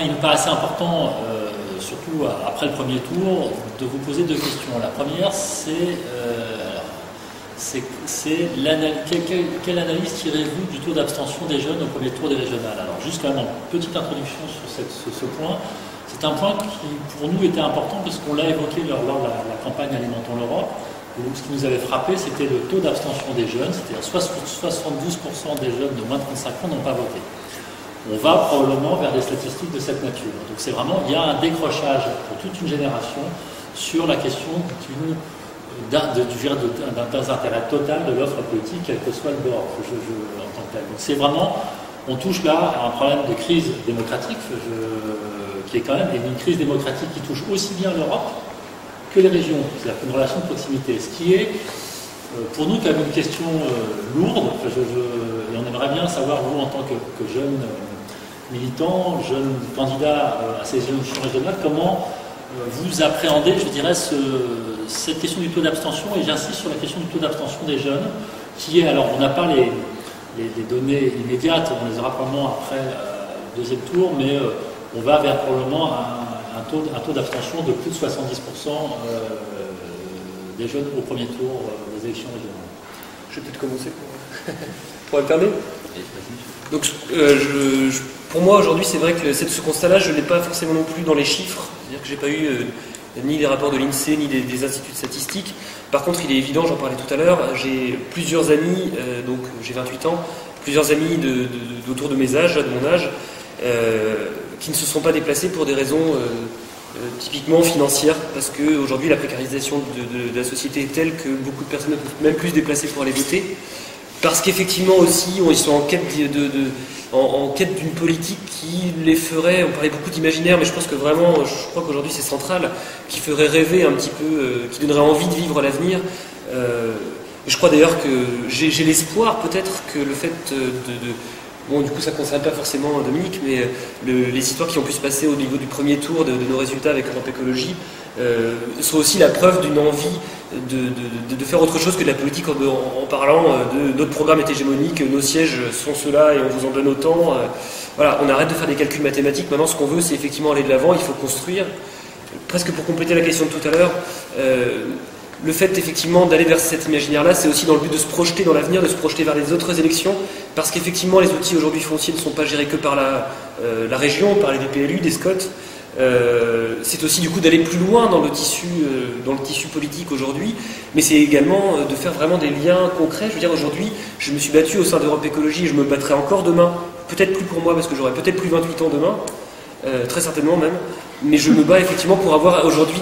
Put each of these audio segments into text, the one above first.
il nous paraissait important, surtout après le premier tour, de vous poser deux questions. La première, c'est quelle analyse tirez-vous du taux d'abstention des jeunes au premier tour des régionales? Alors, juste quand même une petite introduction sur ce point. C'est un point qui, pour nous, était important parce qu'on l'a évoqué lors de la campagne Alimentons l'Europe, où ce qui nous avait frappé, c'était le taux d'abstention des jeunes, c'est-à-dire 72% des jeunes de moins de 35 ans n'ont pas voté. On va probablement vers des statistiques de cette nature. Donc c'est vraiment, il y a un décrochage pour toute une génération sur la question d'un désintérêt total de l'offre politique, quel que soit le bord, en tant que tel. Donc c'est vraiment, on touche là à un problème de crise démocratique, qui est quand même une crise démocratique qui touche aussi bien l'Europe que les régions, c'est-à-dire une relation de proximité. Ce qui est, pour nous, quand même une question lourde, et on aimerait bien savoir, vous, en tant que jeune militant, jeune candidat à ces élections régionales, comment vous appréhendez, je dirais, cette question du taux d'abstention, et j'insiste sur la question du taux d'abstention des jeunes, qui est, alors on n'a pas les données immédiates, on les aura probablement après le deuxième tour, mais on va vers probablement un taux d'abstention de plus de 70% des jeunes au premier tour des élections régionales. Je vais peut-être commencer pour alterner. Donc, pour moi, aujourd'hui, c'est vrai que ce constat-là, je ne l'ai pas forcément non plus dans les chiffres. C'est-à-dire que je n'ai pas eu ni les rapports de l'INSEE, ni des instituts de statistiques. Par contre, il est évident, j'en parlais tout à l'heure, j'ai plusieurs amis, donc j'ai 28 ans, plusieurs amis autour de mes âges, de mon âge, qui ne se sont pas déplacés pour des raisons typiquement financières, parce qu'aujourd'hui, la précarisation de la société est telle que beaucoup de personnes ne peuvent même plus se déplacer pour aller voter. Parce qu'effectivement aussi, ils sont en quête en quête d'une politique qui les ferait, on parlait beaucoup d'imaginaire, mais je pense que vraiment, je crois qu'aujourd'hui c'est central, qui ferait rêver un petit peu, qui donnerait envie de vivre l'avenir. Je crois d'ailleurs que j'ai l'espoir peut-être que le fait bon, du coup ça ne concerne pas forcément Dominique, mais les histoires qui ont pu se passer au niveau du premier tour de nos résultats avec Europe Écologie sont aussi la preuve d'une envie de faire autre chose que de la politique en parlant de notre programme est hégémonique, nos sièges sont ceux-là et on vous en donne autant. Voilà, on arrête de faire des calculs mathématiques. Maintenant, ce qu'on veut, c'est effectivement aller de l'avant, il faut construire. Presque pour compléter la question de tout à l'heure, le fait effectivement d'aller vers cet imaginaire-là, c'est aussi dans le but de se projeter dans l'avenir, de se projeter vers les autres élections, parce qu'effectivement, les outils aujourd'hui fonciers ne sont pas gérés que par la région, par les DPLU, des SCOT. C'est aussi du coup d'aller plus loin dans le tissu politique aujourd'hui, mais c'est également de faire vraiment des liens concrets. Je veux dire, aujourd'hui, je me suis battu au sein d'Europe Écologie et je me battrai encore demain, peut-être plus pour moi parce que j'aurai peut-être plus 28 ans demain, très certainement même, mais je me bats effectivement pour avoir aujourd'hui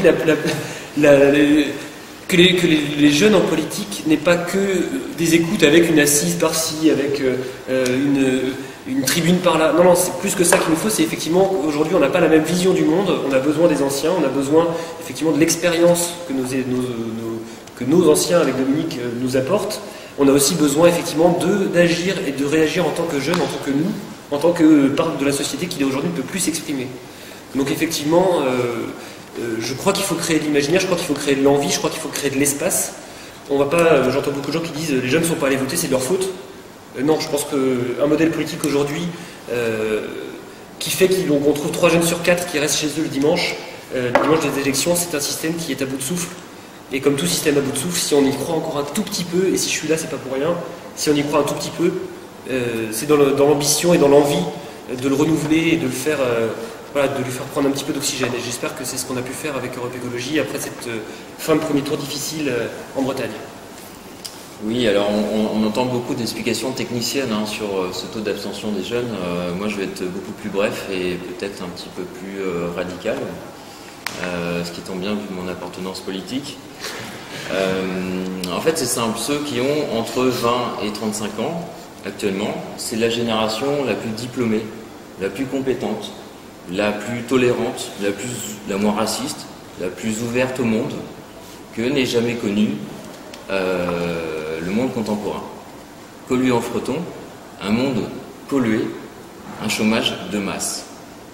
que les jeunes en politique n'aient pas que des écoutes avec une assise par-ci, avec une tribune par-là. Non, non, c'est plus que ça qu'il nous faut, c'est effectivement qu'aujourd'hui on n'a pas la même vision du monde, on a besoin des anciens, on a besoin effectivement de l'expérience que nos anciens avec Dominique nous apportent. On a aussi besoin effectivement d'agir et de réagir en tant que jeunes, en tant que nous, en tant que part de la société qui aujourd'hui ne peut plus s'exprimer. Donc effectivement, je crois qu'il faut créer de l'imaginaire, je crois qu'il faut créer de l'envie, je crois qu'il faut créer de l'espace. On va pas, j'entends beaucoup de gens qui disent les jeunes ne sont pas allés voter, c'est de leur faute. Non, je pense qu'un modèle politique aujourd'hui qui fait qu'on trouve 3 jeunes sur 4 qui restent chez eux le dimanche des élections, c'est un système qui est à bout de souffle. Et comme tout système à bout de souffle, si on y croit encore un tout petit peu, et si je suis là, c'est pas pour rien, si on y croit un tout petit peu, c'est dans l'ambition et dans l'envie de le renouveler et de le faire, voilà, de lui faire prendre un petit peu d'oxygène. Et j'espère que c'est ce qu'on a pu faire avec Europe Écologie après cette fin de premier tour difficile en Bretagne. Oui, alors on entend beaucoup d'explications techniciennes sur ce taux d'abstention des jeunes. Moi, je vais être beaucoup plus bref et peut-être un petit peu plus radical, ce qui tombe bien vu mon appartenance politique. En fait, c'est simple. Ceux qui ont entre 20 et 35 ans, actuellement, c'est la génération la plus diplômée, la plus compétente, la plus tolérante, la moins raciste, la plus ouverte au monde que n'ait jamais connu le monde contemporain. Que lui offre-t-on? Un monde pollué, un chômage de masse.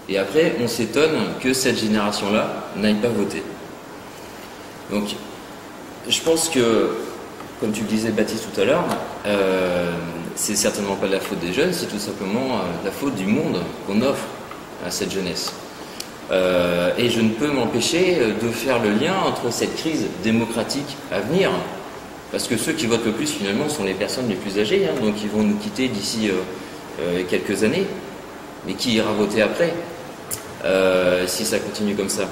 Et après, on s'étonne que cette génération-là n'aille pas voter. Donc, je pense que, comme tu le disais Baptiste tout à l'heure, c'est certainement pas la faute des jeunes, c'est tout simplement la faute du monde qu'on offre à cette jeunesse. Et je ne peux m'empêcher de faire le lien entre cette crise démocratique à venir, parce que ceux qui votent le plus finalement sont les personnes les plus âgées, hein, donc ils vont nous quitter d'ici quelques années, mais qui ira voter après si ça continue comme ça?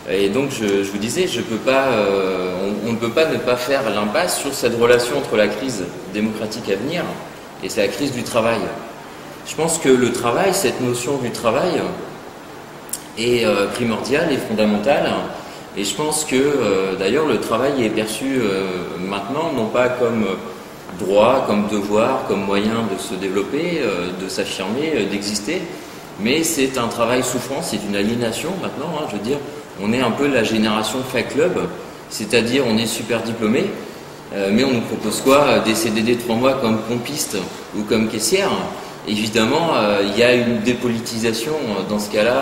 Et donc je vous disais, on ne peut pas ne pas faire l'impasse sur cette relation entre la crise démocratique à venir et c'est la crise du travail. Je pense que le travail, cette notion du travail est primordiale et fondamentale. Et je pense que d'ailleurs le travail est perçu maintenant non pas comme droit, comme devoir, comme moyen de se développer, de s'affirmer, d'exister, mais c'est un travail souffrant, c'est une aliénation maintenant, hein, je veux dire, on est un peu la génération fac club, c'est-à-dire on est super diplômé, mais on nous propose quoi? Des CDD de 3 mois comme pompiste ou comme caissière. Évidemment, il y a une dépolitisation dans ce cas-là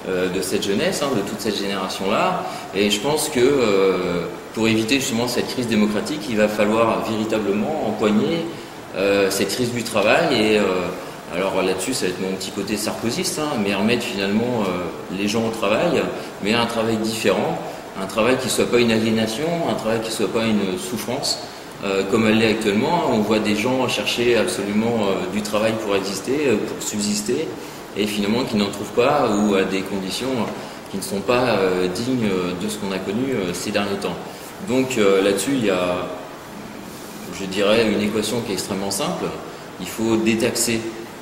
de cette jeunesse, hein, de toute cette génération-là, et je pense que pour éviter justement cette crise démocratique, il va falloir véritablement empoigner cette crise du travail et alors là-dessus, ça va être mon petit côté sarkozyste, hein, mais remettre finalement les gens au travail, mais un travail différent, un travail qui ne soit pas une aliénation, un travail qui ne soit pas une souffrance, comme elle l'est actuellement. On voit des gens chercher absolument du travail pour exister, pour subsister, et finalement qui n'en trouvent pas ou à des conditions qui ne sont pas dignes de ce qu'on a connu ces derniers temps. Donc là-dessus, il y a, je dirais, une équation qui est extrêmement simple. Il faut détaxer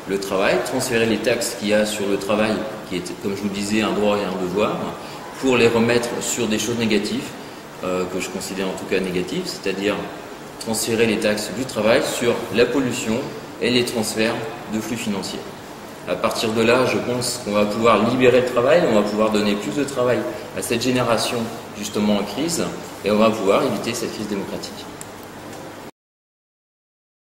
le travail, transférer les taxes qu'il y a sur le travail, qui est, comme je vous le disais, un droit et un devoir, pour les remettre sur des choses négatives, que je considère en tout cas négatives, c'est-à-dire transférer les taxes du travail sur la pollution et les transferts de flux financiers. À partir de là, je pense qu'on va pouvoir libérer le travail, on va pouvoir donner plus de travail à cette génération justement en crise, et on va pouvoir éviter cette crise démocratique.